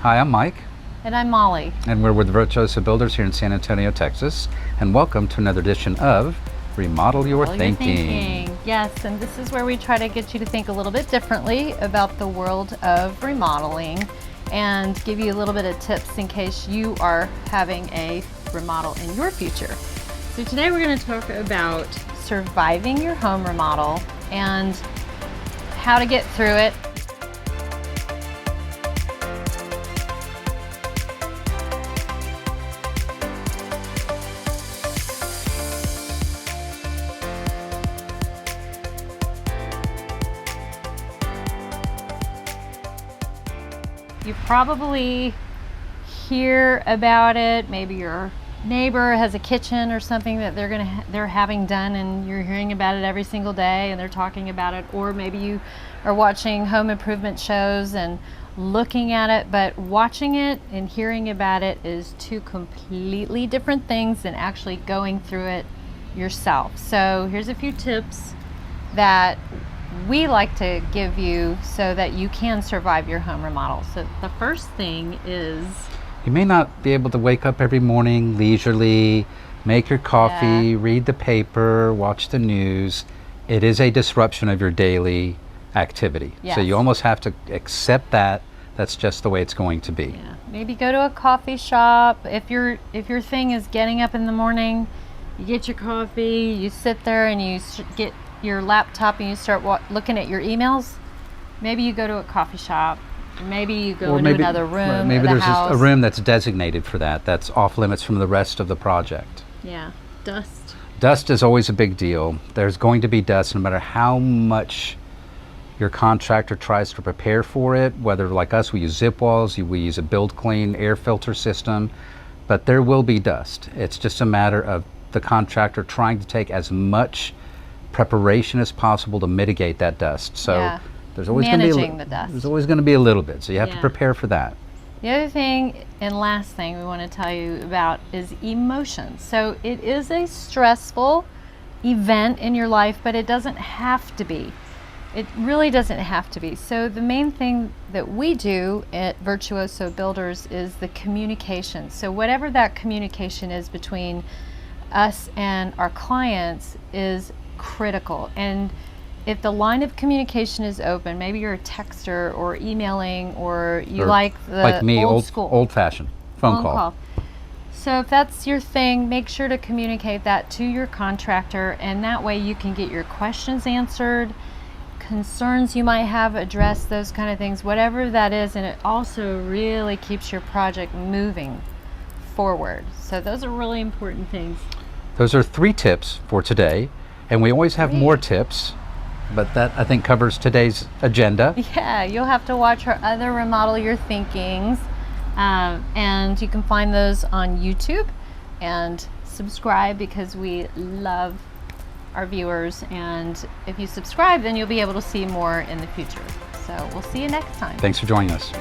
Hi, I'm Mike. And I'm Molly. And we're with Virtuoso Builders here in San Antonio, Texas. And welcome to another edition of Remodel Your Thinking. Yes, and this is where we try to get you to think a little bit differently about the world of remodeling and give you a little bit of tips in case you are having a remodel in your future. So today we're going to talk about surviving your home remodel and how to get through it. You probably hear about it. Maybe your neighbor has a kitchen or something that they're having done, and you're hearing about it every single day, and they're talking about it. Or maybe you are watching home improvement shows and looking at it, but watching it and hearing about it is two completely different things than actually going through it yourself. So here's a few tips that we like to give you so that you can survive your home remodel. So the first thing is, you may not be able to wake up every morning leisurely, make your coffee, read the paper, watch the news. It is a disruption of your daily activity. Yes. So you almost have to accept that. That's just the way it's going to be. Yeah. Maybe go to a coffee shop. If your thing is getting up in the morning, you get your coffee, you sit there and you get your laptop and you start looking at your emails. Maybe you go to a coffee shop. Maybe you go into another room. Maybe there's just a room that's designated for that. That's off limits from the rest of the project. Yeah, dust. Dust is always a big deal. There's going to be dust no matter how much your contractor tries to prepare for it. Whether like us, we use zip walls, we use a build clean air filter system, but there will be dust. It's just a matter of the contractor trying to take as much preparation as possible to mitigate that dust. So there's always going to be the dust. There's always going to be a little bit, so you have to prepare for that. The other thing and last thing we want to tell you about is emotions. So it is a stressful event in your life, but it doesn't have to be. It really doesn't have to be. So the main thing that we do at Virtuoso Builders is the communication. So whatever that communication is between us and our clients is critical. And if the line of communication is open, maybe you're a texter or emailing, or you like me, old school, old-fashioned phone call. So if that's your thing, make sure to communicate that to your contractor, and that way you can get your questions answered, concerns you might have addressed, those kind of things, whatever that is, and it also really keeps your project moving forward. So those are really important things. Those are 3 tips for today. And we always have more tips, but that I think covers today's agenda. Yeah, you'll have to watch our other Remodel Your Thinkings, and you can find those on YouTube, and subscribe because we love our viewers, and if you subscribe then you'll be able to see more in the future. So we'll see you next time. Thanks for joining us.